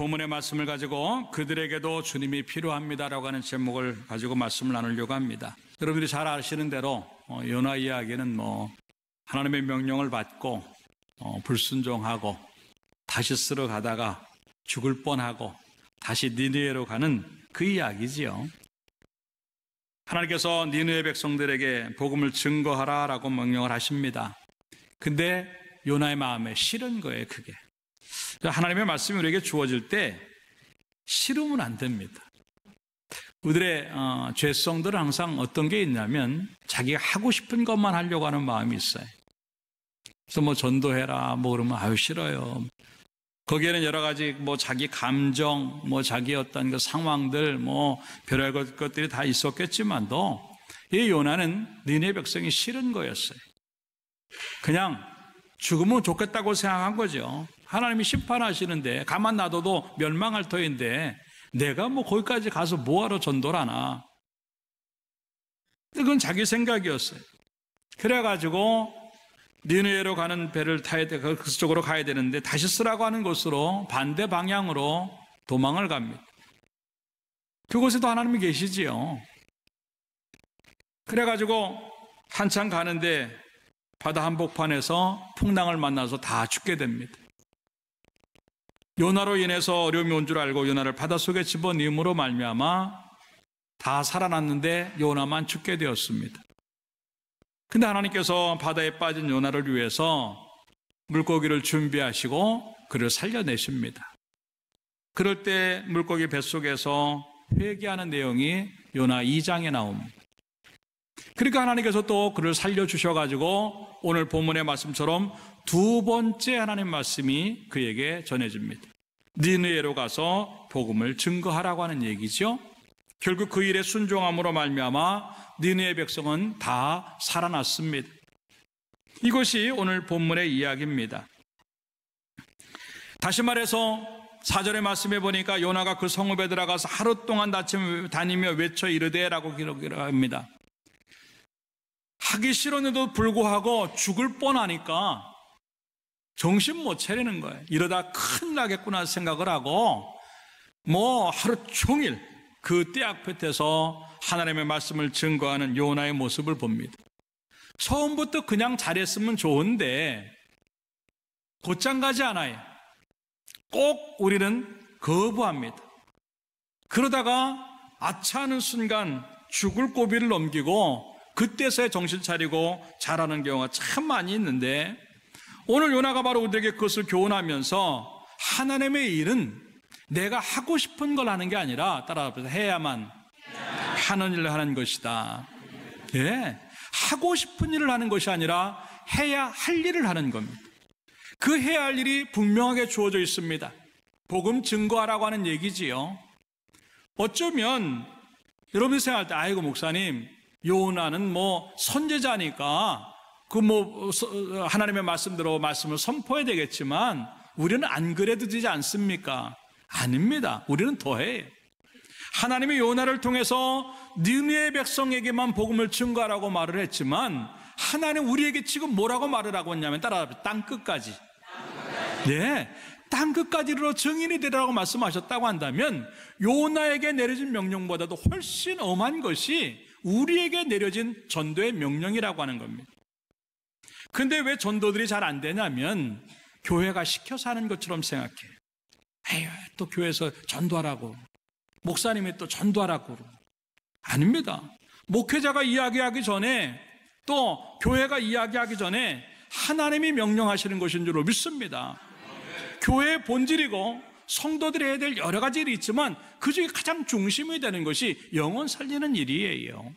본문의 말씀을 가지고 그들에게도 주님이 필요합니다라고 하는 제목을 가지고 말씀을 나누려고 합니다. 여러분들이 잘 아시는 대로 요나 이야기는 하나님의 명령을 받고 불순종하고 다시스로 가다가 죽을 뻔하고 다시 니느웨로 가는 그 이야기지요. 하나님께서 니느웨 백성들에게 복음을 증거하라라고 명령을 하십니다. 근데 요나의 마음에 싫은 거예요, 그게. 하나님의 말씀이 우리에게 주어질 때 싫으면 안 됩니다. 우리들의 죄성들은 항상 어떤 게 있냐면 자기가 하고 싶은 것만 하려고 하는 마음이 있어요. 그래서 전도해라 그러면 아유 싫어요. 거기에는 여러 가지 자기 감정, 자기 어떤 그 상황들, 별의 것들이 다 있었겠지만도 이 요나는 니느웨 백성이 싫은 거였어요. 그냥 죽으면 좋겠다고 생각한 거죠. 하나님이 심판하시는데 가만 놔둬도 멸망할 터인데 내가 거기까지 가서 뭐하러 전도를 하나. 그건 자기 생각이었어요. 그래가지고 니느웨로 가는 배를 타야 돼, 그쪽으로 가야 되는데 다시스라고 하는 곳으로 반대 방향으로 도망을 갑니다. 그곳에도 하나님이 계시지요. 그래가지고 한참 가는데 바다 한복판에서 풍랑을 만나서 다 죽게 됩니다. 요나로 인해서 어려움이 온 줄 알고 요나를 바닷속에 집어넣음으로 말미암아 다 살아났는데 요나만 죽게 되었습니다. 근데 하나님께서 바다에 빠진 요나를 위해서 물고기를 준비하시고 그를 살려내십니다. 그럴 때 물고기 뱃속에서 회개하는 내용이 요나 2장에 나옵니다. 그러니까 하나님께서 또 그를 살려주셔가지고 오늘 본문의 말씀처럼 두 번째 하나님 말씀이 그에게 전해집니다. 니느웨로 가서 복음을 증거하라고 하는 얘기죠. 결국 그 일에 순종함으로 말미암아 니느웨 백성은 다 살아났습니다. 이것이 오늘 본문의 이야기입니다. 다시 말해서 4절의 말씀에 보니까 요나가 그 성읍에 들어가서 하루 동안 다니며 외쳐 이르되라고 기록합니다. 하기 싫었는데도 불구하고 죽을 뻔하니까 정신 못 차리는 거예요. 이러다 큰일 나겠구나 생각을 하고 하루 종일 그 떼약볕에서 하나님의 말씀을 증거하는 요나의 모습을 봅니다. 처음부터 그냥 잘했으면 좋은데 곧장 가지 않아요. 꼭 우리는 거부합니다. 그러다가 아차하는 순간 죽을 고비를 넘기고 그때서야 정신 차리고 잘하는 경우가 참 많이 있는데 오늘 요나가 바로 우리에게 그것을 교훈하면서 하나님의 일은 내가 하고 싶은 걸 하는 게 아니라 따라서 해야만 하는 일을 하는 것이다. 예, 하고 싶은 일을 하는 것이 아니라 해야 할 일을 하는 겁니다. 그 해야 할 일이 분명하게 주어져 있습니다. 복음 증거하라고 하는 얘기지요. 어쩌면 여러분이 생각할 때 아이고 목사님 요나는 선제자니까 하나님의 말씀대로 말씀을 선포해야 되겠지만 우리는 안 그래도 되지 않습니까? 아닙니다. 우리는 더해요. 하나님이 요나를 통해서 니느웨 백성에게만 복음을 증거하라고 말을 했지만 하나님 우리에게 지금 뭐라고 말을 하고 있냐면 따라서 땅끝까지. 네, 땅끝까지 이르러 증인이 되라고 말씀하셨다고 한다면 요나에게 내려진 명령보다도 훨씬 엄한 것이 우리에게 내려진 전도의 명령이라고 하는 겁니다. 근데 왜 전도들이 잘 안 되냐면 교회가 시켜서 하는 것처럼 생각해요. 에휴, 또 교회에서 전도하라고 목사님이 또 전도하라고 아닙니다. 목회자가 이야기하기 전에 또 교회가 이야기하기 전에 하나님이 명령하시는 것인 줄로 믿습니다. 교회의 본질이고 성도들이 해야 될 여러 가지 일이 있지만 그중에 가장 중심이 되는 것이 영혼 살리는 일이에요.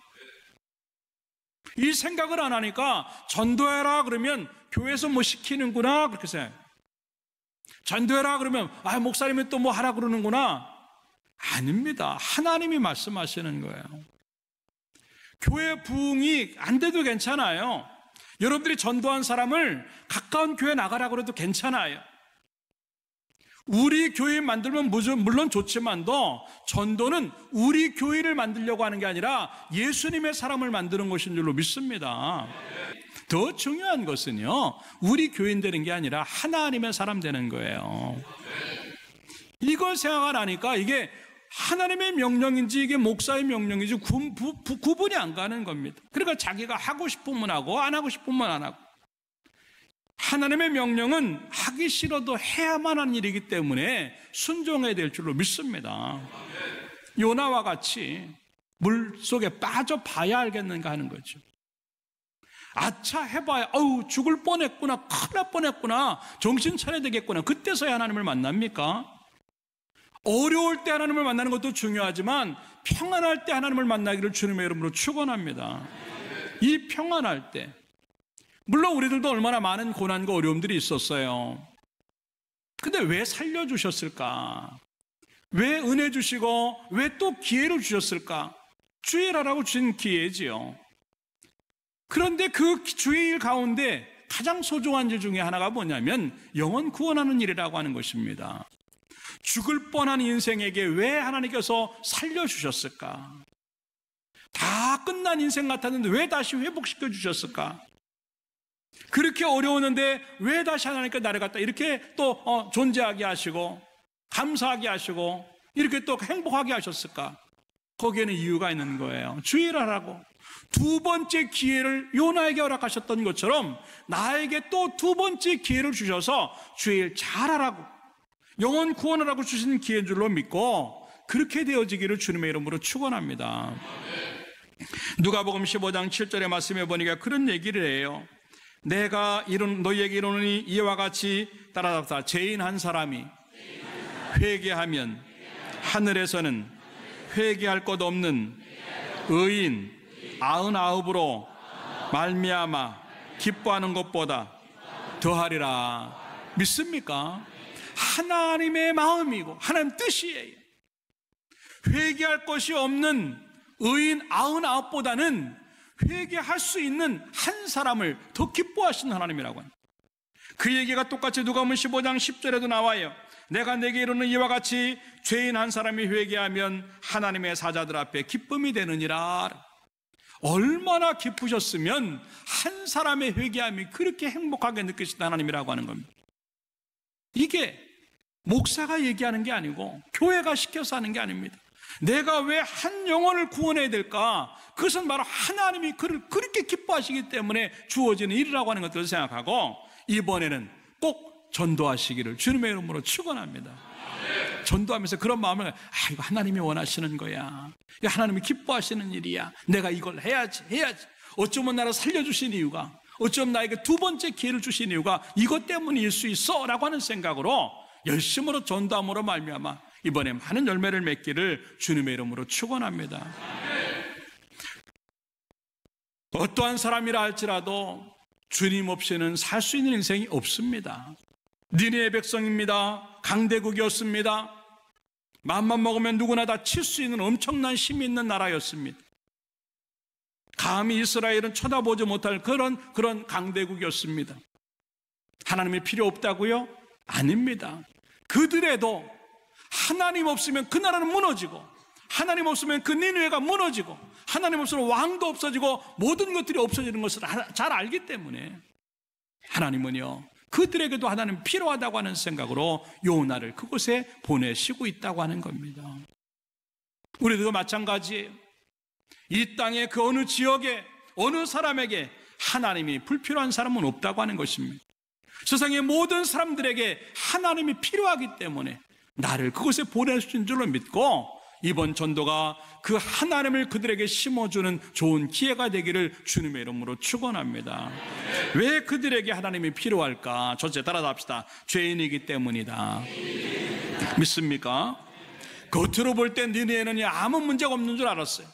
이 생각을 안 하니까 전도해라 그러면 교회에서 시키는구나 그렇게 생각해요. 전도해라 그러면 목사님이 또 하라 그러는구나. 아닙니다. 하나님이 말씀하시는 거예요. 교회 부흥이 안 돼도 괜찮아요. 여러분들이 전도한 사람을 가까운 교회 나가라 그래도 괜찮아요. 우리 교회 만들면 물론 좋지만도 전도는 우리 교회를 만들려고 하는 게 아니라 예수님의 사람을 만드는 것인 줄로 믿습니다. 더 중요한 것은요, 우리 교인 되는 게 아니라 하나님의 사람 되는 거예요. 이걸 생각을 하니까 이게 하나님의 명령인지 이게 목사의 명령인지 구분이 안 가는 겁니다. 그러니까 자기가 하고 싶으면 하고 안 하고 싶으면 안 하고. 하나님의 명령은 하기 싫어도 해야만 하는 일이기 때문에 순종해야 될 줄로 믿습니다. 요나와 같이 물 속에 빠져봐야 알겠는가 하는 거죠. 아차 해봐야 죽을 뻔했구나, 큰일 날 뻔했구나, 정신 차려야 되겠구나, 그때서야 하나님을 만납니까? 어려울 때 하나님을 만나는 것도 중요하지만 평안할 때 하나님을 만나기를 주님의 이름으로 축원합니다. 이 평안할 때, 물론 우리들도 얼마나 많은 고난과 어려움들이 있었어요. 근데 왜 살려주셨을까? 왜 은혜 주시고 왜 또 기회를 주셨을까? 주의 일 하라고 주신 기회지요. 그런데 그 주의 일 가운데 가장 소중한 일 중에 하나가 뭐냐면 영혼 구원하는 일이라고 하는 것입니다. 죽을 뻔한 인생에게 왜 하나님께서 살려주셨을까? 다 끝난 인생 같았는데 왜 다시 회복시켜 주셨을까? 그렇게 어려웠는데 왜 다시 하나님께 나를 갖다 이렇게 또 존재하게 하시고 감사하게 하시고 이렇게 또 행복하게 하셨을까? 거기에는 이유가 있는 거예요. 주의 일 하라고. 두 번째 기회를 요나에게 허락하셨던 것처럼 나에게 또 두 번째 기회를 주셔서 주의 일 잘하라고, 영혼 구원하라고 주신 기회인 줄로 믿고 그렇게 되어지기를 주님의 이름으로 축원합니다. 누가복음 15장 7절의 말씀에 보니까 그런 얘기를 해요. 내가 너희에게 이르노니 이와 같이 따라잡다. 죄인 한 사람이 회개하면 하늘에서는 회개할 것 없는 의인 99으로 말미암아 기뻐하는 것보다 더하리라. 믿습니까? 하나님의 마음이고 하나님 뜻이에요. 회개할 것이 없는 의인 99보다는 회개할 수 있는 한 사람을 더 기뻐하시는 하나님이라고 합니다. 그 얘기가 똑같이 누가복음 15장 10절에도 나와요. 내가 내게 이르는 이와 같이 죄인 한 사람이 회개하면 하나님의 사자들 앞에 기쁨이 되느니라. 얼마나 기쁘셨으면 한 사람의 회개함이 그렇게 행복하게 느끼시는 하나님이라고 하는 겁니다. 이게 목사가 얘기하는 게 아니고 교회가 시켜서 하는 게 아닙니다. 내가 왜 한 영혼을 구원해야 될까? 그것은 바로 하나님이 그를 그렇게 기뻐하시기 때문에 주어지는 일이라고 하는 것들을 생각하고 이번에는 꼭 전도하시기를 주님의 이름으로 축원합니다. 전도하면서 그런 마음을 이거 하나님이 원하시는 거야. 이거 하나님이 기뻐하시는 일이야. 내가 이걸 해야지. 어쩌면 나를 살려주신 이유가, 어쩌면 나에게 두 번째 기회를 주신 이유가 이것 때문일 수 있어 라고 하는 생각으로 열심으로 전도함으로 말미암아 이번에 많은 열매를 맺기를 주님의 이름으로 축원합니다. 어떠한 사람이라 할지라도 주님 없이는 살 수 있는 인생이 없습니다. 니느웨 백성입니다. 강대국이었습니다. 마음만 먹으면 누구나 다 칠 수 있는 엄청난 힘이 있는 나라였습니다. 감히 이스라엘은 쳐다보지 못할 그런 강대국이었습니다. 하나님이 필요 없다고요? 아닙니다. 그들에도 하나님 없으면 그 나라는 무너지고, 하나님 없으면 그 니느웨가 무너지고, 하나님 없으면 왕도 없어지고 모든 것들이 없어지는 것을 잘 알기 때문에 하나님은요 그들에게도 하나님 필요하다고 하는 생각으로 요나를 그곳에 보내시고 있다고 하는 겁니다. 우리도 마찬가지예요. 이 땅의 그 어느 지역에 어느 사람에게 하나님이 불필요한 사람은 없다고 하는 것입니다. 세상의 모든 사람들에게 하나님이 필요하기 때문에 나를 그곳에 보내주신 줄로 믿고 이번 전도가 그 하나님을 그들에게 심어주는 좋은 기회가 되기를 주님의 이름으로 축원합니다. 왜 그들에게 하나님이 필요할까? 첫째 따라잡시다. 죄인이기 때문이다. 믿습니까? 겉으로 볼 때 니느웨는 아무 문제가 없는 줄 알았어요.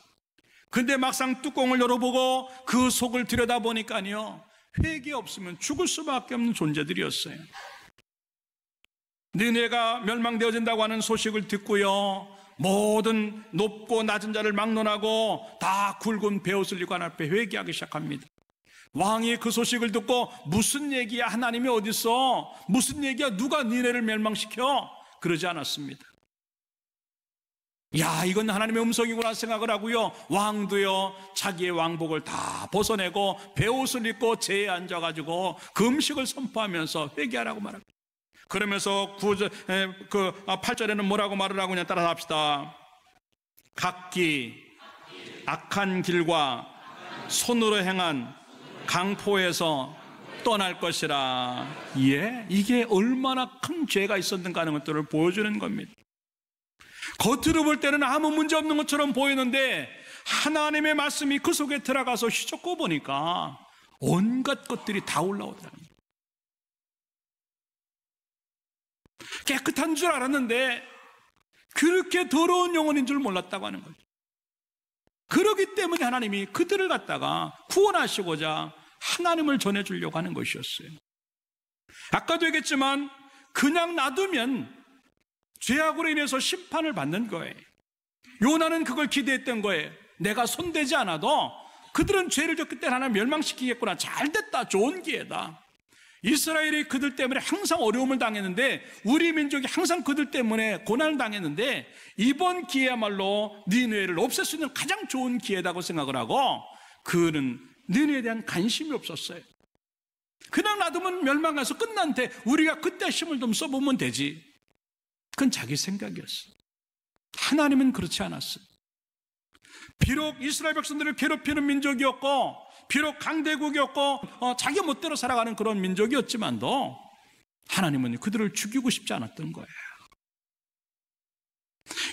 근데 막상 뚜껑을 열어보고 그 속을 들여다보니까요 회개 없으면 죽을 수밖에 없는 존재들이었어요. 니느웨가 멸망되어진다고 하는 소식을 듣고요 모든 높고 낮은 자를 막론하고 다 굵은 베옷을 입고 하나님 앞에 회개하기 시작합니다. 왕이 그 소식을 듣고 무슨 얘기야, 하나님이 어딨어, 무슨 얘기야, 누가 니네를 멸망시켜, 그러지 않았습니다. 야, 이건 하나님의 음성이구나 생각을 하고요 왕도요 자기의 왕복을 다 벗어내고 베옷을 입고 제에 앉아가지고 금식을 선포하면서 회개하라고 말합니다. 그러면서 8절에는 뭐라고 말을 하고 그냥 따라서 합시다. 각기 악한 길과 손으로 행한 강포에서 떠날 것이라. 예, 이게 얼마나 큰 죄가 있었는가 하는 것들을 보여주는 겁니다. 겉으로 볼 때는 아무 문제 없는 것처럼 보이는데 하나님의 말씀이 그 속에 들어가서 휘젓고 보니까 온갖 것들이 다 올라오더라고요. 깨끗한 줄 알았는데 그렇게 더러운 영혼인 줄 몰랐다고 하는 거죠. 그러기 때문에 하나님이 그들을 갖다가 구원하시고자 하나님을 전해주려고 하는 것이었어요. 아까도 얘기했지만 그냥 놔두면 죄악으로 인해서 심판을 받는 거예요. 요나는 그걸 기대했던 거예요. 내가 손대지 않아도 그들은 죄를 졌기 때문에 하나님 멸망시키겠구나. 잘됐다. 좋은 기회다. 이스라엘이 그들 때문에 항상 어려움을 당했는데 우리 민족이 항상 그들 때문에 고난을 당했는데 이번 기회야말로 니느웨를 없앨 수 있는 가장 좋은 기회다고 생각을 하고 그는 니느웨에 대한 관심이 없었어요. 그냥 놔두면 멸망해서 끝난데 우리가 그때 힘을 좀 써보면 되지. 그건 자기 생각이었어요. 하나님은 그렇지 않았어요. 비록 이스라엘 백성들을 괴롭히는 민족이었고 비록 강대국이었고 자기 멋대로 살아가는 그런 민족이었지만도 하나님은 그들을 죽이고 싶지 않았던 거예요.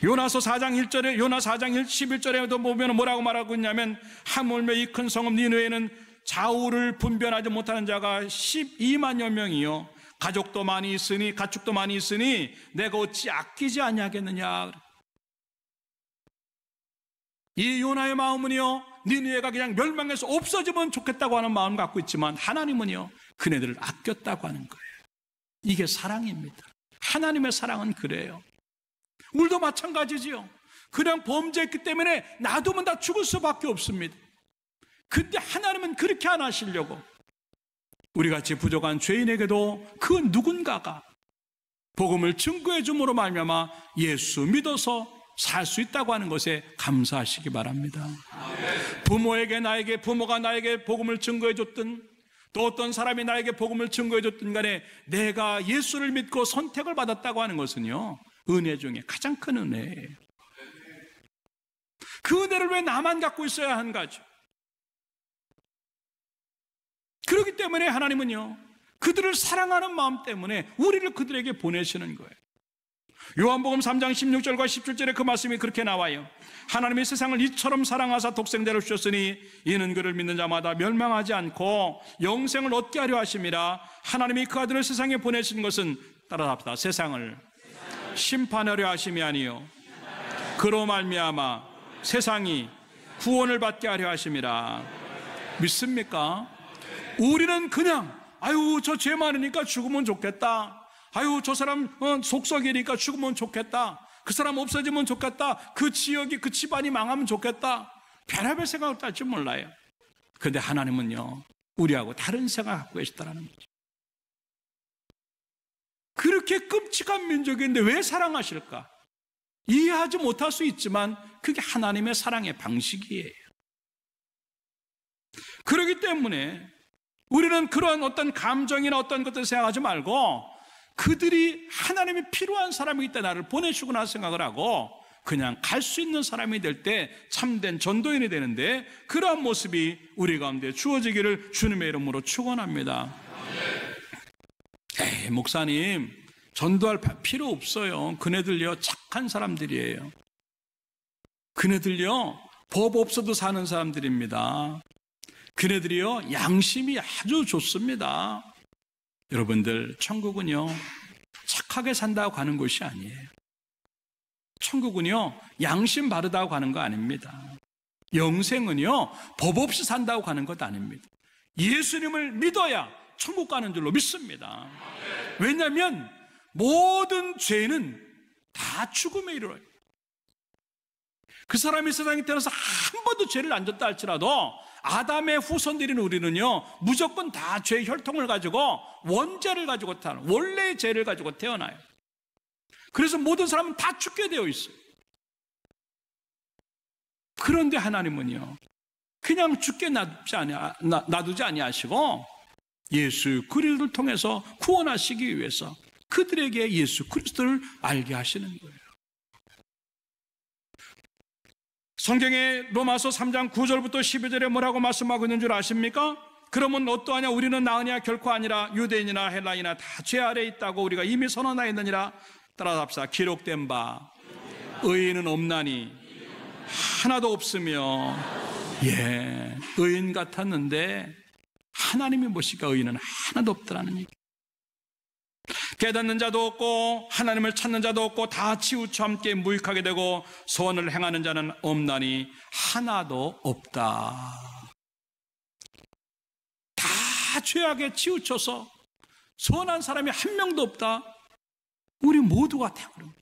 요나서 4장 1절에 요나 4장 11절에도 보면 뭐라고 말하고 있냐면 하물며 이 큰 성읍 니느웨는 좌우를 분별하지 못하는 자가 12만여 명이요 가족도 많이 있으니 가축도 많이 있으니 내가 어찌 아끼지 아니하겠느냐. 이 요나의 마음은요 니느웨가 그냥 멸망해서 없어지면 좋겠다고 하는 마음을 갖고 있지만 하나님은요 그네들을 아꼈다고 하는 거예요. 이게 사랑입니다. 하나님의 사랑은 그래요. 우리도 마찬가지지요. 그냥 범죄했기 때문에 놔두면 다 죽을 수밖에 없습니다. 근데 하나님은 그렇게 안 하시려고 우리같이 부족한 죄인에게도 그 누군가가 복음을 증거해 줌으로 말미암아 예수 믿어서 살 수 있다고 하는 것에 감사하시기 바랍니다. 부모가 나에게 복음을 증거해 줬든 또 어떤 사람이 나에게 복음을 증거해 줬든 간에 내가 예수를 믿고 선택을 받았다고 하는 것은요 은혜 중에 가장 큰 은혜예요. 그 은혜를 왜 나만 갖고 있어야 하는가죠? 그렇기 때문에 하나님은요 그들을 사랑하는 마음 때문에 우리를 그들에게 보내시는 거예요. 요한복음 3장 16절과 17절에 그 말씀이 그렇게 나와요. 하나님이 세상을 이처럼 사랑하사 독생자를 주셨으니 이는 그를 믿는 자마다 멸망하지 않고 영생을 얻게 하려 하심이라. 하나님이 그 아들을 세상에 보내신 것은 따라합시다. 세상을 심판하려 하심이 아니요 그로 말미암아 세상이 구원을 받게 하려 하심이라. 믿습니까? 우리는 그냥 아유 저 죄 많으니까 죽으면 좋겠다. 아유 저 사람 속썩이니까 죽으면 좋겠다. 그 사람 없어지면 좋겠다. 그 지역이 그 집안이 망하면 좋겠다. 별의별 생각을 딸 줄 몰라요. 그런데 하나님은요 우리하고 다른 생각을 갖고 계시다는 거죠. 그렇게 끔찍한 민족인데 왜 사랑하실까? 이해하지 못할 수 있지만 그게 하나님의 사랑의 방식이에요. 그렇기 때문에 우리는 그런 어떤 감정이나 어떤 것들을 생각하지 말고 그들이 하나님이 필요한 사람이기 때문에 나를 보내주구나 생각을 하고 그냥 갈 수 있는 사람이 될 때 참된 전도인이 되는데 그러한 모습이 우리 가운데 주어지기를 주님의 이름으로 축원합니다. 에이 목사님 전도할 필요 없어요. 그네들요 착한 사람들이에요. 그네들요 법 없어도 사는 사람들입니다. 그네들이요 양심이 아주 좋습니다. 여러분들 천국은요 착하게 산다고 가는 곳이 아니에요. 천국은요 양심 바르다고 가는 거 아닙니다. 영생은요 법 없이 산다고 가는 것 아닙니다. 예수님을 믿어야 천국 가는 줄로 믿습니다. 왜냐하면 모든 죄는 다 죽음에 이르러요. 그 사람이 세상에 태어나서 한 번도 죄를 안 졌다 할지라도 아담의 후손들인 우리는요 무조건 다 죄의 혈통을 가지고 원죄를 가지고 태어나요. 원래의 죄를 가지고 태어나요. 그래서 모든 사람은 다 죽게 되어 있어요. 그런데 하나님은요 그냥 죽게 놔두지 아니하시고 예수 그리스도를 통해서 구원하시기 위해서 그들에게 예수 그리스도를 알게 하시는 거예요. 성경에 로마서 3장 9절부터 12절에 뭐라고 말씀하고 있는 줄 아십니까? 그러면 어떠하냐? 우리는 나으냐? 결코 아니라 유대인이나 헬라인이나 다 죄 아래 있다고 우리가 이미 선언하였느니라. 따라합시다. 기록된 바 의인은 없나니 하나도 없으며, 의인 같았는데 하나님이 보시니까 의인은 하나도 없더라는 얘기. 깨닫는 자도 없고 하나님을 찾는 자도 없고 다 치우쳐 함께 무익하게 되고 선을 행하는 자는 없나니 하나도 없다. 다 죄악에 치우쳐서 선한 사람이 한 명도 없다. 우리 모두가 되어버립니다.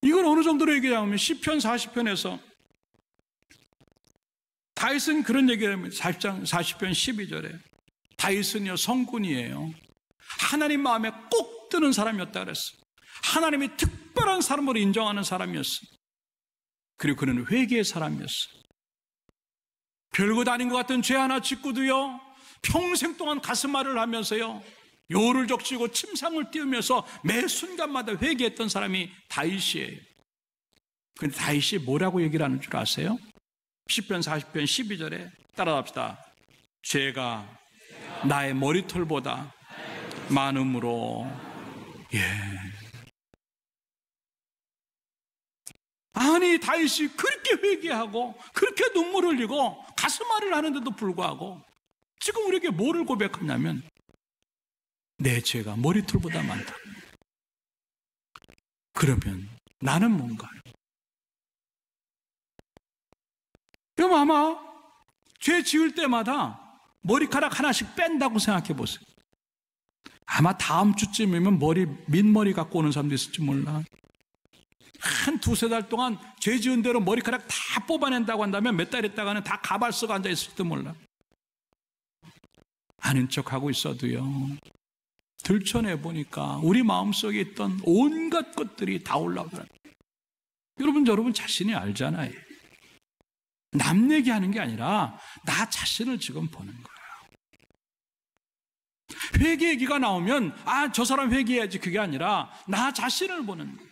이걸 어느 정도로 얘기하면 시편 40편에서 다윗은 그런 얘기를 합니다. 40편 12절에 다윗은요 성군이에요. 하나님 마음에 꼭 드는 사람이었다 그랬어요. 하나님이 특별한 사람으로 인정하는 사람이었어요. 그리고 그는 회개의 사람이었어요. 별것 아닌 것 같은 죄 하나 짓고도요 평생 동안 가슴앓이를 하면서요 요를 적시고 침상을 띄우면서 매 순간마다 회개했던 사람이 다윗이에요. 그런데 다윗이 뭐라고 얘기를 하는 줄 아세요? 시편 40편 12절에 따라합시다. 죄가 나의 머리털보다 많음으로. 아니 다윗이 그렇게 회개하고 그렇게 눈물을 흘리고 가슴앓이를 하는데도 불구하고 지금 우리에게 뭐를 고백하냐면 내 죄가 머리털보다 많다. 그러면 나는 뭔가요? 그럼 아마 죄 지을 때마다 머리카락 하나씩 뺀다고 생각해 보세요. 아마 다음 주쯤이면 민머리 갖고 오는 사람도 있을지 몰라. 한 두세 달 동안 죄 지은 대로 머리카락 다 뽑아낸다고 한다면 몇 달 있다가는 다 가발 쓰고 앉아 있을지도 몰라. 아는 척하고 있어도요 들춰내보니까 우리 마음속에 있던 온갖 것들이 다 올라오더라고요. 여러분 자신이 알잖아요. 남 얘기하는 게 아니라 나 자신을 지금 보는 거예요. 회개 얘기가 나오면 저 사람 회개해야지 그게 아니라 나 자신을 보는 거예요.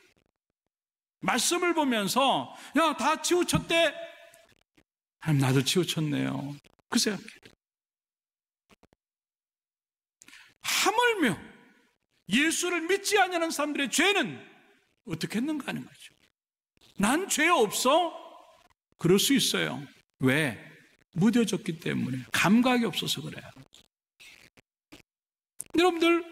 말씀을 보면서 다 치우쳤대. 나도 치우쳤네요. 그 생각해. 하물며 예수를 믿지 않는 사람들의 죄는 어떻게 했는가 하는 거죠. 난 죄 없어? 그럴 수 있어요. 왜? 무뎌졌기 때문에. 감각이 없어서 그래요. 여러분들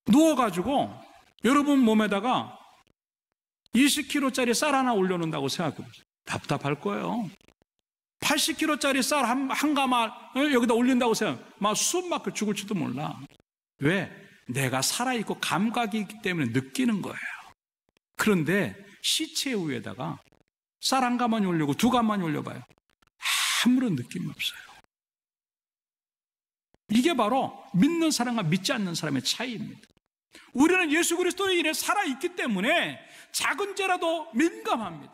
누워가지고 여러분 몸에다가 20kg짜리 쌀 하나 올려놓는다고 생각해보세요. 답답할 거예요. 80kg짜리 쌀 한 가마 여기다 올린다고 생각해. 막 숨 막혀 죽을지도 몰라. 왜? 내가 살아있고 감각이 있기 때문에 느끼는 거예요. 그런데 시체 위에다가 쌀 한 가마니 올리고 두 가마니 올려봐요. 아무런 느낌이 없어요. 이게 바로 믿는 사람과 믿지 않는 사람의 차이입니다. 우리는 예수 그리스도에 인해 살아있기 때문에 작은 죄라도 민감합니다.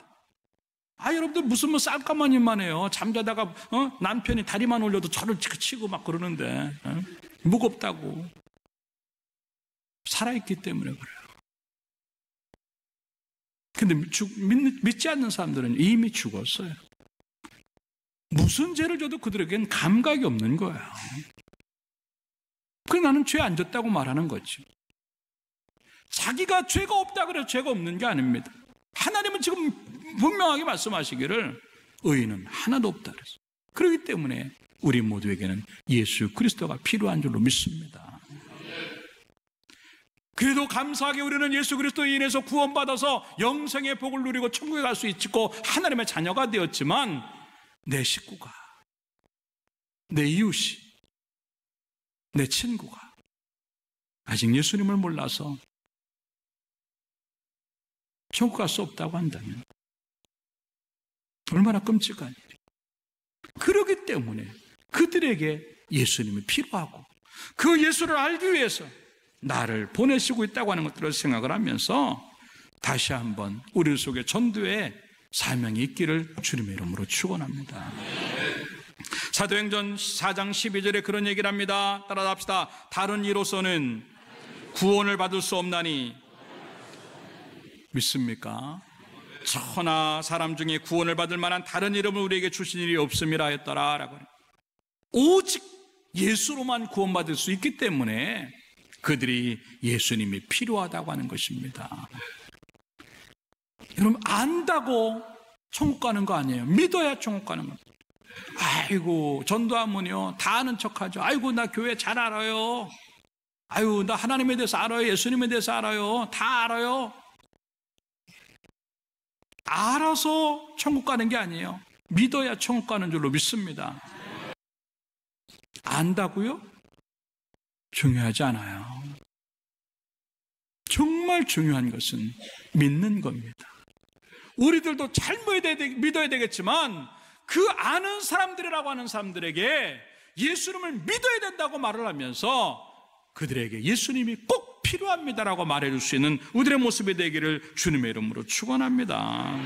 여러분들 무슨 쌀가마니만 해요. 잠자다가 남편이 다리만 올려도 저를 치고 막 그러는데 무겁다고. 살아있기 때문에 그래요. 근데 믿지 않는 사람들은 이미 죽었어요. 무슨 죄를 져도 그들에겐 감각이 없는 거예요. 그래서 나는 죄 안 졌다고 말하는 거지. 자기가 죄가 없다 그래서 죄가 없는 게 아닙니다. 하나님은 지금 분명하게 말씀하시기를 의인은 하나도 없다 그랬어요. 그렇기 때문에 우리 모두에게는 예수 그리스도가 필요한 줄로 믿습니다. 그래도 감사하게 우리는 예수 그리스도에 인해서 구원받아서 영생의 복을 누리고 천국에 갈 수 있고 하나님의 자녀가 되었지만 내 식구가, 내 이웃이, 내 친구가 아직 예수님을 몰라서 천국 갈 수 없다고 한다면 얼마나 끔찍한 일이에요. 그렇기 때문에 그들에게 예수님이 필요하고 그 예수를 알기 위해서 나를 보내시고 있다고 하는 것들을 생각을 하면서 다시 한번 우리 속에 전도의 사명이 있기를 주님의 이름으로 축원합니다. 사도행전 4장 12절에 그런 얘기를 합니다. 따라합시다. 다른 이로서는 구원을 받을 수 없나니. 믿습니까? 천하 사람 중에 구원을 받을 만한 다른 이름을 우리에게 주신 일이 없음이라 했더라 라고. 오직 예수로만 구원받을 수 있기 때문에 그들이 예수님이 필요하다고 하는 것입니다. 여러분, 안다고 천국 가는 거 아니에요. 믿어야 천국 가는 거예요. 아이고, 전도하면요 다 아는 척하죠. 아이고, 나 교회 잘 알아요. 아유, 나 하나님에 대해서 알아요. 예수님에 대해서 알아요. 다 알아요. 알아서 천국 가는 게 아니에요. 믿어야 천국 가는 줄로 믿습니다. 안다고요? 중요하지 않아요. 정말 중요한 것은 믿는 겁니다. 우리들도 잘 믿어야 되겠지만 그 아는 사람들이라고 하는 사람들에게 예수님을 믿어야 된다고 말을 하면서 그들에게 예수님이 꼭 필요합니다라고 말해줄 수 있는 우리들의 모습이 되기를 주님의 이름으로 축원합니다.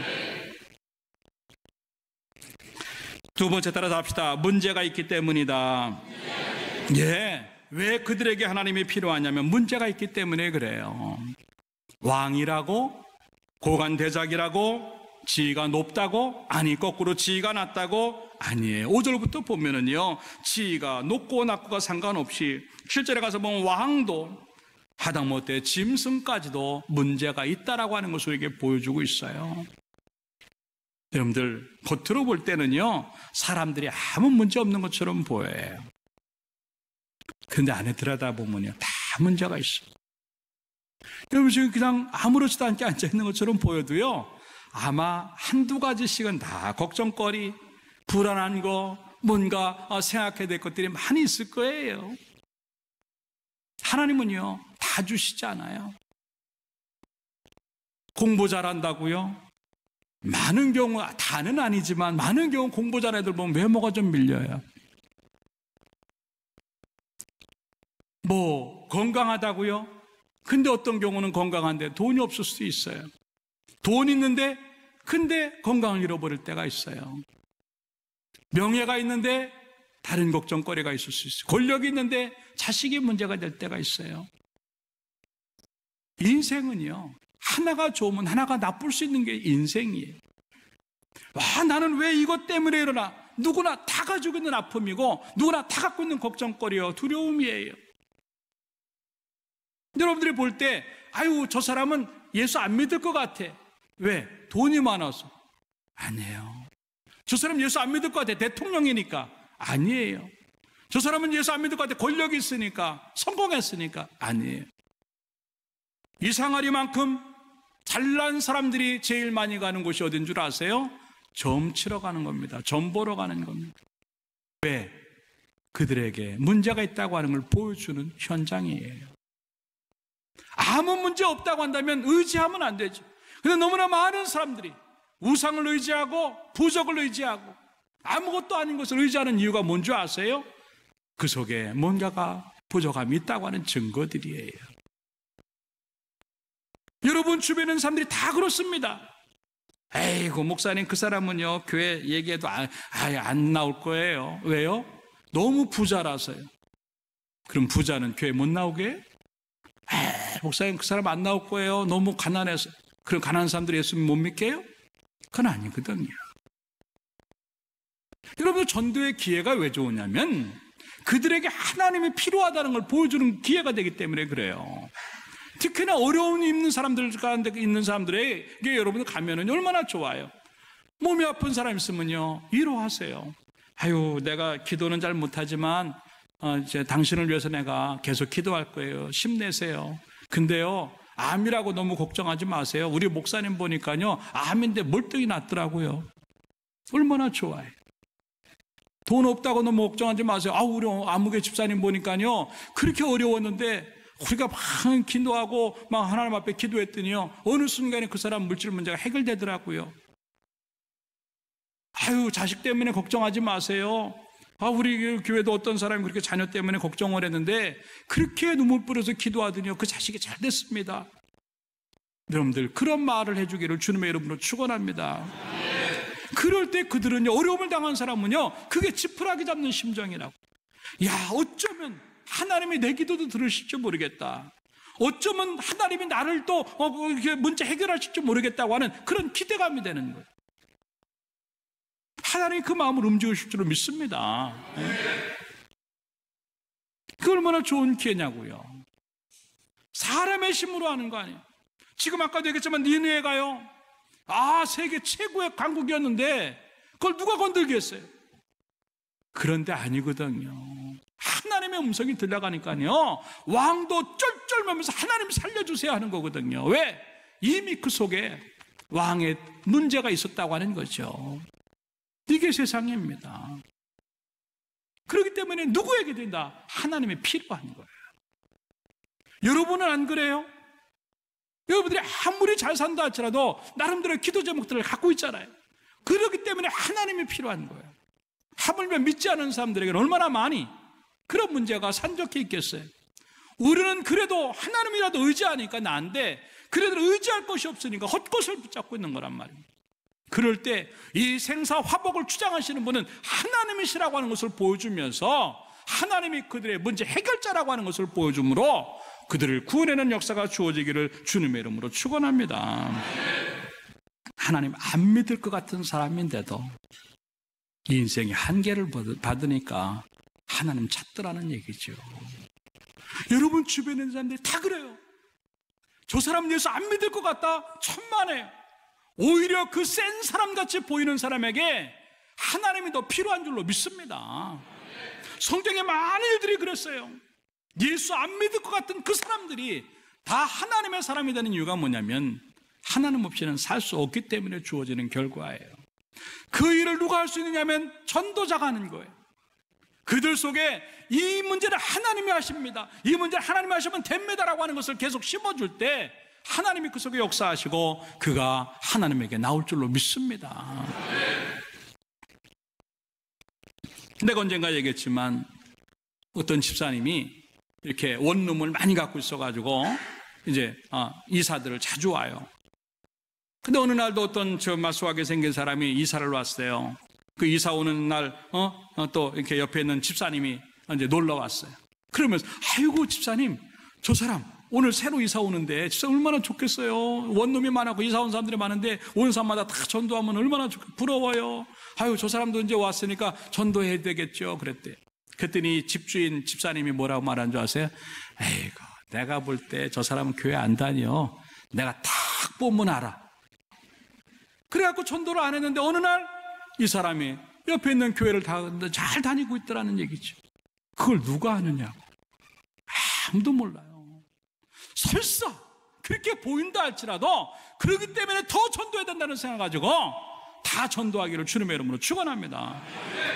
두 번째 따라서 합시다. 문제가 있기 때문이다. 예, 왜 그들에게 하나님이 필요하냐면 문제가 있기 때문에 그래요. 왕이라고, 고관대작이라고, 지위가 높다고? 아니, 거꾸로 지위가 낮다고? 아니에요. 5절부터 보면은요, 지위가 높고 낮고가 상관없이 실제로 가서 보면 왕도 하다못해 짐승까지도 문제가 있다라고 하는 것을 우리에게 보여주고 있어요. 여러분들, 겉으로 볼 때는요, 사람들이 아무 문제 없는 것처럼 보여요. 그런데 안에 들여다보면요, 다 문제가 있어요. 여러분, 지금 그냥 아무렇지도 않게 앉아있는 것처럼 보여도요, 아마 한두 가지씩은 다 걱정거리, 불안한 거, 뭔가 생각해야 될 것들이 많이 있을 거예요. 하나님은요, 다 주시지 않아요. 공부 잘한다고요? 많은 경우, 다는 아니지만 많은 경우 공부 잘하는 애들 보면 외모가 좀 밀려요. 뭐 건강하다고요? 근데 어떤 경우는 건강한데 돈이 없을 수도 있어요. 돈 있는데 근데 건강을 잃어버릴 때가 있어요. 명예가 있는데 다른 걱정거리가 있을 수 있어요. 권력이 있는데 자식이 문제가 될 때가 있어요. 인생은요, 하나가 좋으면 하나가 나쁠 수 있는 게 인생이에요. 와, 나는 왜 이것 때문에 일어나? 누구나 다 가지고 있는 아픔이고 누구나 다 갖고 있는 걱정거리요, 두려움이에요. 여러분들이 볼 때 아유, 저 사람은 예수 안 믿을 것 같아. 왜? 돈이 많아서. 아니에요. 저 사람 예수 안 믿을 것 같아. 대통령이니까. 아니에요. 저 사람은 예수 안 믿을 것 같아. 권력이 있으니까, 성공했으니까. 아니에요. 이 상아리만큼 잘난 사람들이 제일 많이 가는 곳이 어딘 줄 아세요? 점 치러 가는 겁니다. 점 보러 가는 겁니다. 왜? 그들에게 문제가 있다고 하는 걸 보여주는 현장이에요. 아무 문제 없다고 한다면 의지하면 안 되죠. 근데 너무나 많은 사람들이 우상을 의지하고 부적을 의지하고 아무것도 아닌 것을 의지하는 이유가 뭔지 아세요? 그 속에 뭔가가 부족함이 있다고 하는 증거들이에요. 여러분 주변에 있는 사람들이 다 그렇습니다. 에이구, 목사님, 그 사람은요 교회 얘기해도 아예 안 나올 거예요. 왜요? 너무 부자라서요. 그럼 부자는 교회 못 나오게 해요? 목사님, 그 사람 안 나올 거예요. 너무 가난해서. 그럼 가난한 사람들이 예수님 못 믿게요? 그건 아니거든요. 여러분, 전도의 기회가 왜 좋으냐면 그들에게 하나님이 필요하다는 걸 보여주는 기회가 되기 때문에 그래요. 특히나 어려움이 있는 사람들 가운데 있는 사람들에게 여러분들 가면은 얼마나 좋아요. 몸이 아픈 사람 있으면요, 위로하세요. 아유, 내가 기도는 잘 못하지만 이제 당신을 위해서 내가 계속 기도할 거예요. 힘내세요. 근데요, 암이라고 너무 걱정하지 마세요. 우리 목사님 보니까요, 암인데 멀쩡히 낫더라고요. 얼마나 좋아요. 돈 없다고 너무 걱정하지 마세요. 우리 아무개 집사님 보니까요, 그렇게 어려웠는데 우리가 막 기도하고 막 하나님 앞에 기도했더니요, 어느 순간에 그 사람 물질 문제가 해결되더라고요. 아유, 자식 때문에 걱정하지 마세요. 우리 교회도 어떤 사람이 그렇게 자녀 때문에 걱정을 했는데 그렇게 눈물 뿌려서 기도하더니요, 그 자식이 잘 됐습니다. 여러분들, 그런 말을 해주기를 주님의 이름으로 축원합니다. 그럴 때 그들은 어려움을 당한 사람은요, 그게 지푸라기 잡는 심정이라고. 야, 어쩌면 하나님이 내 기도도 들으실지 모르겠다. 어쩌면 하나님이 나를 또 이렇게 문제 해결하실지 모르겠다고 하는 그런 기대감이 되는 거예요. 하나님이 그 마음을 움직이실 줄로 믿습니다. 그 얼마나 좋은 기회냐고요. 사람의 힘으로 하는 거 아니에요. 지금 아까도 얘기했지만 니느웨가요, 세계 최고의 강국이었는데 그걸 누가 건들겠어요? 그런데 아니거든요. 하나님의 음성이 들려가니까요, 왕도 쩔쩔매면서 하나님 살려주세요 하는 거거든요. 왜? 이미 그 속에 왕의 문제가 있었다고 하는 거죠. 이게 세상입니다. 그렇기 때문에 누구에게 된다? 하나님이 필요한 거예요. 여러분은 안 그래요? 여러분들이 아무리 잘 산다 할지라도 나름대로 기도 제목들을 갖고 있잖아요. 그렇기 때문에 하나님이 필요한 거예요. 하물며 믿지 않은 사람들에게는 얼마나 많이 그런 문제가 산적해 있겠어요. 우리는 그래도 하나님이라도 의지하니까 나은데, 그래도 의지할 것이 없으니까 헛것을 붙잡고 있는 거란 말입니다. 그럴 때 이 생사 화복을 주장하시는 분은 하나님이시라고 하는 것을 보여주면서, 하나님이 그들의 문제 해결자라고 하는 것을 보여주므로 그들을 구원하는 역사가 주어지기를 주님의 이름으로 축원합니다. 하나님 안 믿을 것 같은 사람인데도 이 인생이 한계를 받으니까 하나님 찾더라는 얘기죠. 여러분 주변에 있는 사람들이 다 그래요. 저 사람 예수 안 믿을 것 같다? 천만에요. 오히려 그 센 사람같이 보이는 사람에게 하나님이 더 필요한 줄로 믿습니다. 성경에 많은 일들이 그랬어요. 예수 안 믿을 것 같은 그 사람들이 다 하나님의 사람이 되는 이유가 뭐냐면, 하나님 없이는 살 수 없기 때문에 주어지는 결과예요. 그 일을 누가 할 수 있느냐면 전도자가 하는 거예요. 그들 속에 이 문제를 하나님이 하십니다, 이 문제를 하나님이 하시면 됩니다라고 하는 것을 계속 심어줄 때 하나님이 그 속에 역사하시고 그가 하나님에게 나올 줄로 믿습니다. 내가 언젠가 얘기했지만 어떤 집사님이 이렇게 원룸을 많이 갖고 있어가지고 이제 이사들을 자주 와요. 근데 어느 날도 어떤 마수하게 생긴 사람이 이사를 왔어요. 그 이사 오는 날 또 이렇게 옆에 있는 집사님이 이제 놀러 왔어요. 그러면서 아이고 집사님, 저 사람 오늘 새로 이사 오는데 진짜 얼마나 좋겠어요. 원룸이 많고 이사 온 사람들이 많은데 오는 사람마다 다 전도하면 얼마나 부러워요. 아유, 저 사람도 이제 왔으니까 전도해야 되겠죠. 그랬대. 그랬더니 집주인 집사님이 뭐라고 말한 줄 아세요? 에이구, 내가 볼 때 저 사람은 교회 안 다녀. 내가 딱 보면 알아. 그래갖고 전도를 안 했는데 어느 날 이 사람이 옆에 있는 교회를 잘 다니고 있더라는 얘기죠. 그걸 누가 아느냐고. 아무도 몰라요. 설사 그렇게 보인다 할지라도 그러기 때문에 더 전도해야 된다는 생각 가지고 다 전도하기를 주님의 이름으로 축원합니다.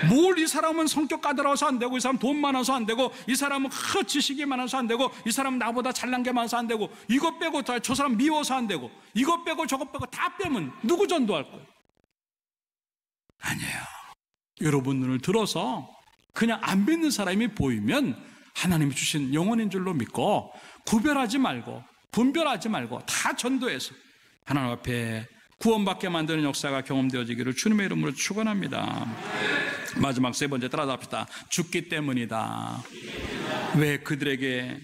뭘 이 사람은 성격 까다로워서 안 되고, 이 사람 돈 많아서 안 되고, 이 사람은 지식이 많아서 안 되고, 이 사람은 나보다 잘난 게 많아서 안 되고, 이것 빼고 저 사람 미워서 안 되고, 이것 빼고 저것 빼고 다 빼면 누구 전도할 거예요? 아니에요. 여러분 눈을 들어서 그냥 안 믿는 사람이 보이면 하나님이 주신 영혼인 줄로 믿고 구별하지 말고 분별하지 말고 다 전도해서 하나님 앞에 구원받게 만드는 역사가 경험되어지기를 주님의 이름으로 축원합니다. 마지막 세 번째 따라잡시다. 죽기 때문이다. 왜 그들에게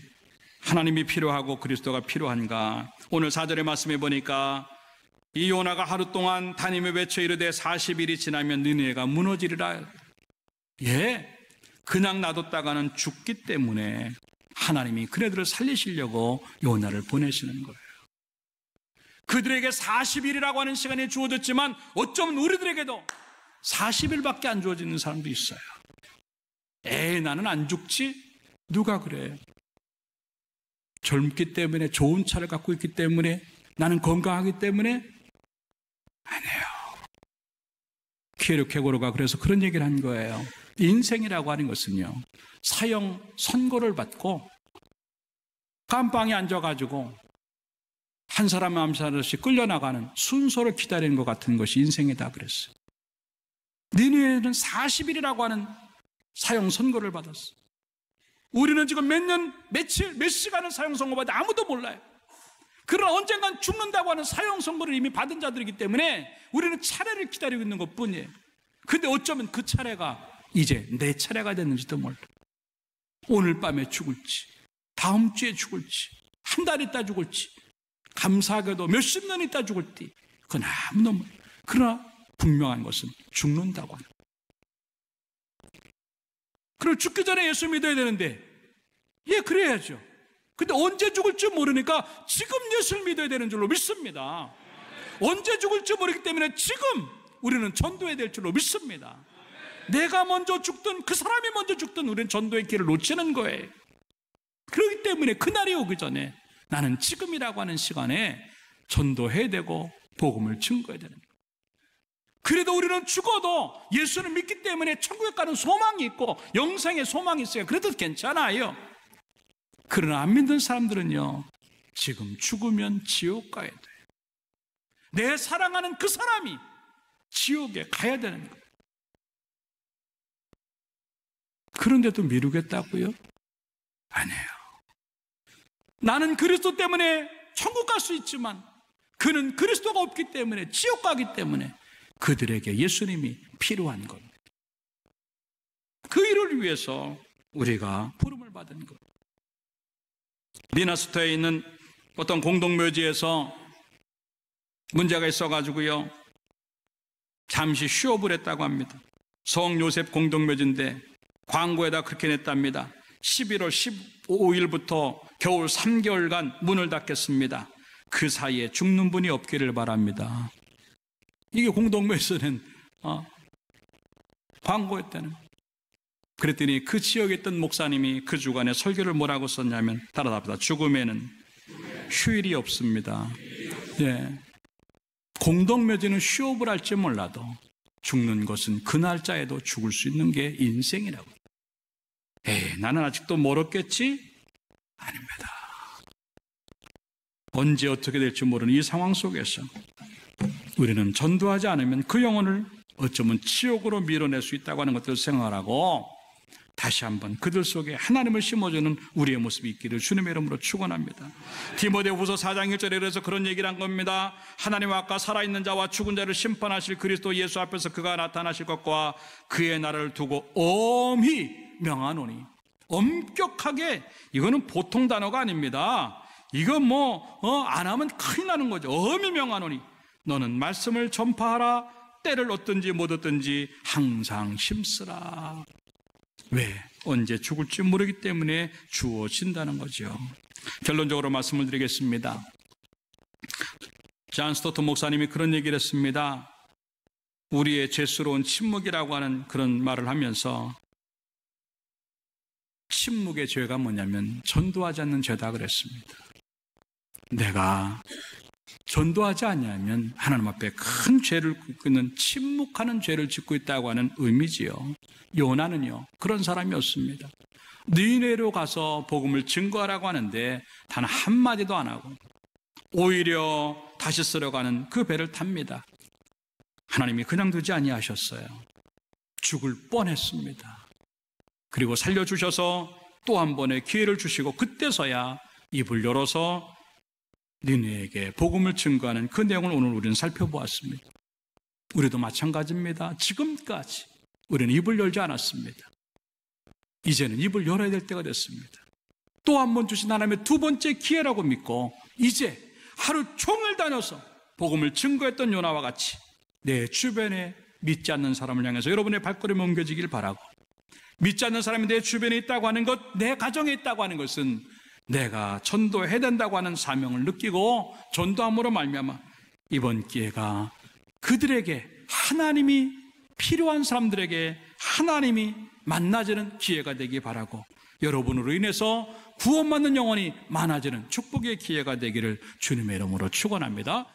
하나님이 필요하고 그리스도가 필요한가? 오늘 4절의 말씀에 보니까 이 요나가 하루 동안 다니며 외쳐 이르되 40일이 지나면 니느웨가 무너지리라. 예, 그냥 놔뒀다가는 죽기 때문에 하나님이 그네들을 살리시려고 요나를 보내시는 거예요. 그들에게 40일이라고 하는 시간이 주어졌지만 어쩌면 우리들에게도 40일밖에 안 주어지는 사람도 있어요. 나는 안 죽지? 누가 그래요? 젊기 때문에, 좋은 차를 갖고 있기 때문에, 나는 건강하기 때문에? 아니에요. 키에르 케고르가 그래서 그런 얘기를 한 거예요. 인생이라고 하는 것은요, 사형 선고를 받고 감방에 앉아가지고 한 사람 한 사람씩 끌려나가는 순서를 기다리는 것 같은 것이 인생이다 그랬어요. 니느웨는 40일이라고 하는 사형 선고를 받았어. 우리는 지금 몇 년, 며칠, 몇 시간을 사형 선고받아 아무도 몰라요. 그러나 언젠간 죽는다고 하는 사형 선고를 이미 받은 자들이기 때문에 우리는 차례를 기다리고 있는 것뿐이에요. 근데 어쩌면 그 차례가 이제 내 차례가 됐는지도 몰라. 오늘 밤에 죽을지, 다음 주에 죽을지, 한 달 있다 죽을지, 감사하게도 몇십 년 있다 죽을지, 그건 아무도 몰라. 그러나 분명한 것은 죽는다고 하는. 그럼 죽기 전에 예수 믿어야 되는데, 예, 그래야죠. 근데 언제 죽을지 모르니까 지금 예수를 믿어야 되는 줄로 믿습니다. 언제 죽을지 모르기 때문에 지금 우리는 전도해야 될 줄로 믿습니다. 내가 먼저 죽든 그 사람이 먼저 죽든 우리는 전도의 길을 놓치는 거예요. 그렇기 때문에 그날이 오기 전에 나는 지금이라고 하는 시간에 전도해야 되고 복음을 증거해야 되는 거예요. 그래도 우리는 죽어도 예수를 믿기 때문에 천국에 가는 소망이 있고 영생의 소망이 있어요. 그래도 괜찮아요. 그러나 안 믿는 사람들은요, 지금 죽으면 지옥 가야 돼요. 내 사랑하는 그 사람이 지옥에 가야 되는 거예요. 그런데도 미루겠다고요? 아니에요. 나는 그리스도 때문에 천국 갈 수 있지만 그는 그리스도가 없기 때문에 지옥 가기 때문에 그들에게 예수님이 필요한 겁니다. 그 일을 위해서 우리가 부름을 받은 것. 리나스터에 있는 어떤 공동묘지에서 문제가 있어가지고요, 잠시 휴업을 했다고 합니다. 성요셉 공동묘지인데 광고에다 그렇게 냈답니다. 11월 15일부터 겨울 3개월간 문을 닫겠습니다. 그 사이에 죽는 분이 없기를 바랍니다. 이게 공동묘지에서는 광고였다는 거예요. 그랬더니 그 지역에 있던 목사님이 그 주간에 설교를 뭐라고 썼냐면 따라답니다. 죽음에는 휴일이 없습니다. 예. 공동묘지는 휴업을 할지 몰라도 죽는 것은 그 날짜에도 죽을 수 있는 게 인생이라고. 에이, 나는 아직도 멀었겠지? 아닙니다. 언제 어떻게 될지 모르는 이 상황 속에서 우리는 전도하지 않으면 그 영혼을 어쩌면 지옥으로 밀어낼 수 있다고 하는 것들을 생각하고 다시 한번 그들 속에 하나님을 심어주는 우리의 모습이 있기를 주님의 이름으로 축원합니다. 디모데후서 4장 1절에 그래서 그런 얘기를 한 겁니다. 하나님 아까 살아있는 자와 죽은 자를 심판하실 그리스도 예수 앞에서 그가 나타나실 것과 그의 나라를 두고 엄히 명하노니. 엄격하게, 이거는 보통 단어가 아닙니다. 이건 안 하면 큰일 나는 거죠. 엄히 명하노니 너는 말씀을 전파하라. 때를 얻든지 못 얻든지 항상 힘쓰라. 왜? 언제 죽을지 모르기 때문에 주어진다는 거죠. 결론적으로 말씀을 드리겠습니다. 존 스토트 목사님이 그런 얘기를 했습니다. 우리의 죄스러운 침묵이라고 하는 그런 말을 하면서 침묵의 죄가 뭐냐면 전도하지 않는 죄다 그랬습니다. 내가 전도하지 않냐면 하나님 앞에 큰 죄를 짓고 있는, 침묵하는 죄를 짓고 있다고 하는 의미지요. 요나는요, 그런 사람이었습니다. 니네로 가서 복음을 증거하라고 하는데 단 한마디도 안 하고 오히려 다시 쓰려가는 그 배를 탑니다. 하나님이 그냥 두지 아니하셨어요. 죽을 뻔했습니다. 그리고 살려주셔서 또 한 번의 기회를 주시고 그때서야 입을 열어서 니네에게 복음을 증거하는 그 내용을 오늘 우리는 살펴보았습니다. 우리도 마찬가지입니다. 지금까지 우리는 입을 열지 않았습니다. 이제는 입을 열어야 될 때가 됐습니다. 또 한 번 주신 하나님의 두 번째 기회라고 믿고 이제 하루 종일 다녀서 복음을 증거했던 요나와 같이 내 주변에 믿지 않는 사람을 향해서 여러분의 발걸음이 옮겨지길 바라고, 믿지 않는 사람이 내 주변에 있다고 하는 것, 내 가정에 있다고 하는 것은 내가 전도해야 된다고 하는 사명을 느끼고 전도함으로 말미암아 이번 기회가 그들에게, 하나님이 필요한 사람들에게 하나님이 만나지는 기회가 되기 바라고, 여러분으로 인해서 구원받는 영혼이 많아지는 축복의 기회가 되기를 주님의 이름으로 축원합니다.